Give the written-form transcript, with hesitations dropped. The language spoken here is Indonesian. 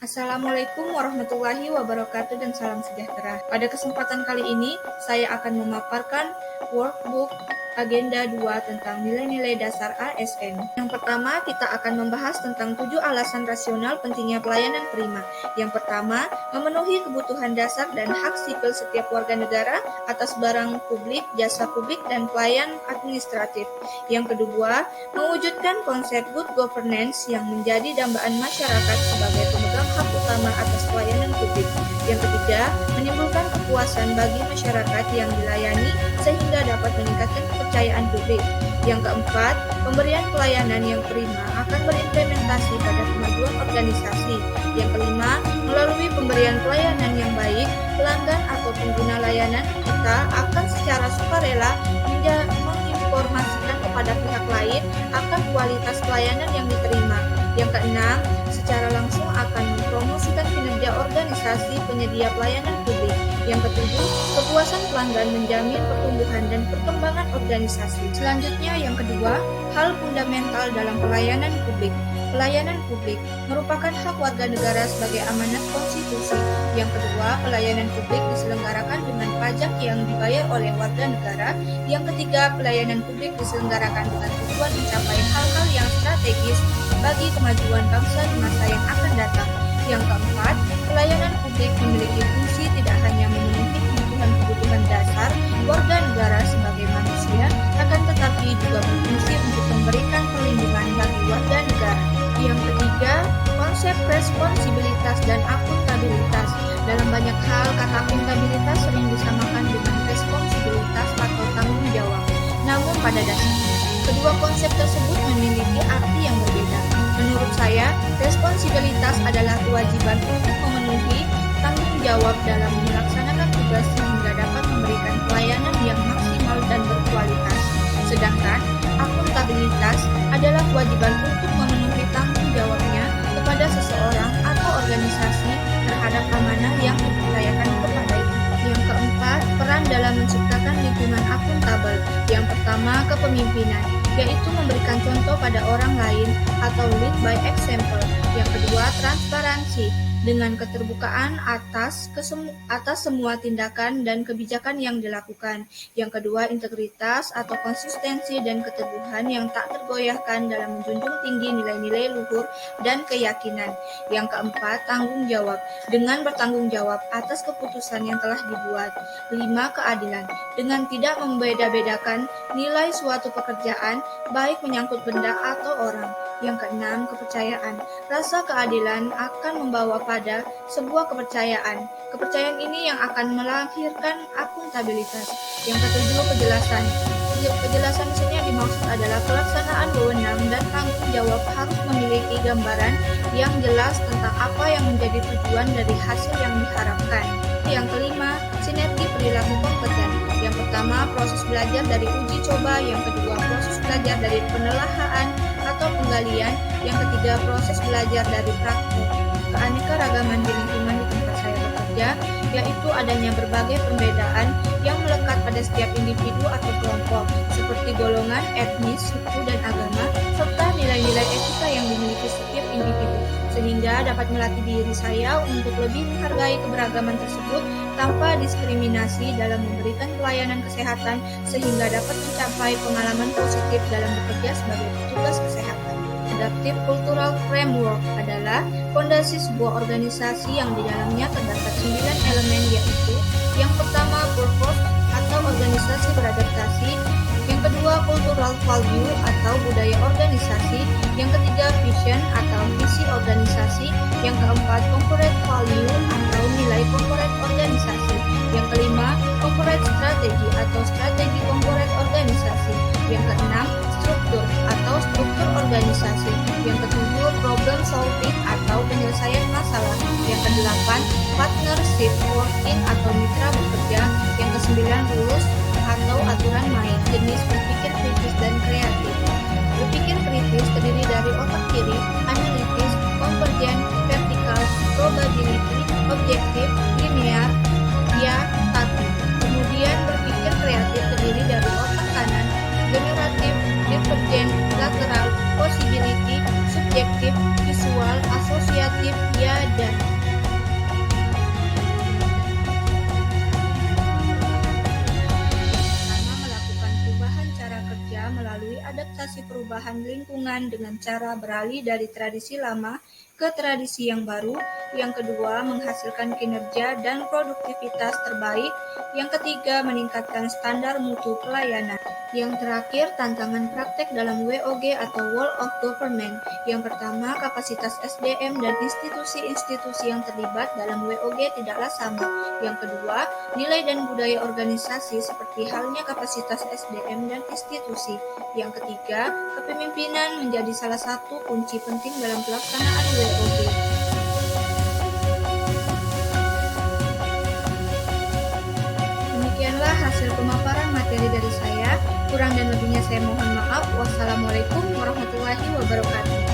Assalamualaikum warahmatullahi wabarakatuh dan salam sejahtera. Pada kesempatan kali ini, saya akan memaparkan workbook agenda 2 tentang nilai-nilai dasar ASN. Yang pertama, kita akan membahas tentang 7 alasan rasional pentingnya pelayanan prima. Yang pertama, memenuhi kebutuhan dasar dan hak sipil setiap warga negara atas barang publik, jasa publik, dan pelayan administratif. Yang kedua, mewujudkan konsep good governance yang menjadi dambaan masyarakat sebagai pemegang hak utama atas pelayanan publik. Yang ketiga, menimbulkan kepuasan bagi masyarakat yang dilayani sehingga dapat meningkatkan kepercayaan publik. Yang keempat, pemberian pelayanan yang prima akan berimplementasi pada kemajuan organisasi. Yang kelima, melalui pemberian pelayanan yang baik, pelanggan atau pengguna layanan kita akan secara sukarela menginformasikan kepada pihak lain akan kualitas pelayanan yang diterima. Yang keenam, secara langsung akan mempromosikan kinerja organisasi penyedia pelayanan publik. Yang ketujuh, kepuasan pelanggan menjamin pertumbuhan dan perkembangan organisasi. Selanjutnya, yang kedua, hal fundamental dalam pelayanan publik. Pelayanan publik merupakan hak warga negara sebagai amanat konstitusi. Yang kedua, pelayanan publik diselenggarakan dengan pajak yang dibayar oleh warga negara. Yang ketiga, pelayanan publik diselenggarakan dengan tujuan mencapai hal-hal yang strategis bagi kemajuan bangsa di masa yang akan datang. Yang keempat, pelayanan publik memiliki fungsi tidak hanya memenuhi kebutuhan dasar warga negara sebagai manusia, akan tetapi juga berfungsi untuk memberikan perlindungan bagi warga negara. Yang ketiga, konsep responsibilitas dan akuntabilitas. Dalam banyak hal, kata akuntabilitas sering disamakan dengan responsibilitas atau tanggung jawab. Namun pada dasarnya, kedua konsep tersebut memiliki arti yang berbeda. Menurut saya, responsibilitas adalah kewajiban untuk memenuhi tanggung jawab dalam melaksanakan tugas sehingga dapat memberikan pelayanan yang maksimal dan berkualitas. Sedangkan akuntabilitas adalah kewajiban untuk memenuhi tanggung jawabnya kepada seseorang atau organisasi terhadap amanah yang dipercayakan kepadanya. Yang keempat, peran dalam menciptakan lingkungan akuntabel. Yang pertama, kepemimpinan, yaitu memberikan contoh pada orang lain atau lead by example. Yang kedua, transparansi, dengan keterbukaan atas semua tindakan dan kebijakan yang dilakukan. Yang kedua, integritas atau konsistensi dan keteguhan yang tak tergoyahkan dalam menjunjung tinggi nilai-nilai luhur dan keyakinan. Yang keempat, tanggung jawab, dengan bertanggung jawab atas keputusan yang telah dibuat. 5. Keadilan, dengan tidak membeda-bedakan nilai suatu pekerjaan, baik menyangkut benda atau orang. Yang keenam, kepercayaan. Rasa keadilan akan membawa pada sebuah kepercayaan. Kepercayaan ini yang akan melahirkan akuntabilitas. Yang ketujuh, kejelasan. Kejelasan di sini yang dimaksud adalah pelaksanaan wewenang dan tanggung jawab harus memiliki gambaran yang jelas tentang apa yang menjadi tujuan dari hasil yang diharapkan. Yang kelima, sinergi perilaku kompeten. Yang pertama, proses belajar dari uji coba. Yang kedua, proses belajar dari penelaahan atau penggalian. Yang ketiga, proses belajar dari praktik. Keanekaragaman di lingkungan di tempat saya bekerja, yaitu adanya berbagai perbedaan yang melekat pada setiap individu atau kelompok, seperti golongan, etnis, suku, dan agama, serta nilai-nilai etika yang dimiliki setiap individu, sehingga dapat melatih diri saya untuk lebih menghargai keberagaman tersebut tanpa diskriminasi dalam memberikan pelayanan kesehatan, sehingga dapat mencapai pengalaman positif dalam bekerja sebagai petugas kesehatan. Adaptive Cultural Framework adalah fondasi sebuah organisasi yang di dalamnya terdapat 9 elemen, yaitu yang pertama, purpose atau organisasi beradaptasi. Yang kedua, cultural value atau budaya organisasi. Yang ketiga, vision atau visi organisasi. Yang keempat, corporate value atau nilai corporate organisasi. Yang kelima, corporate strategy atau strategi corporate organisasi. Yang keenam, struktur atau struktur organisasi. Yang ketujuh, problem solving atau penyelesaian masalah. Yang kedelapan, partnership working atau mitra bekerja. Yang kesembilan, rules atau aturan main, jenis berpikir kritis dan kreatif. Berpikir kritis terdiri dari otak kiri, analitis, konvergen, vertikal, probability, objektif, linear, ya, tapi. Kemudian berpikir kreatif terdiri dari otak kanan, generatif, divergen, lateral, possibility, subjektif, visual, asosiatif, ya, dan perubahan lingkungan dengan cara beralih dari tradisi lama ke tradisi yang baru. Yang kedua, menghasilkan kinerja dan produktivitas terbaik. Yang ketiga, meningkatkan standar mutu pelayanan. Yang terakhir, tantangan praktek dalam WOG atau World of Government. Yang pertama, kapasitas SDM dan institusi-institusi yang terlibat dalam WOG tidaklah sama. Yang kedua, nilai dan budaya organisasi seperti halnya kapasitas SDM dan institusi. Yang ketiga, kepemimpinan menjadi salah satu kunci penting dalam pelaksanaan WOG. Demikianlah hasil pemaparan materi dari saya. Kurang dan lebihnya saya mohon maaf. Wassalamualaikum warahmatullahi wabarakatuh.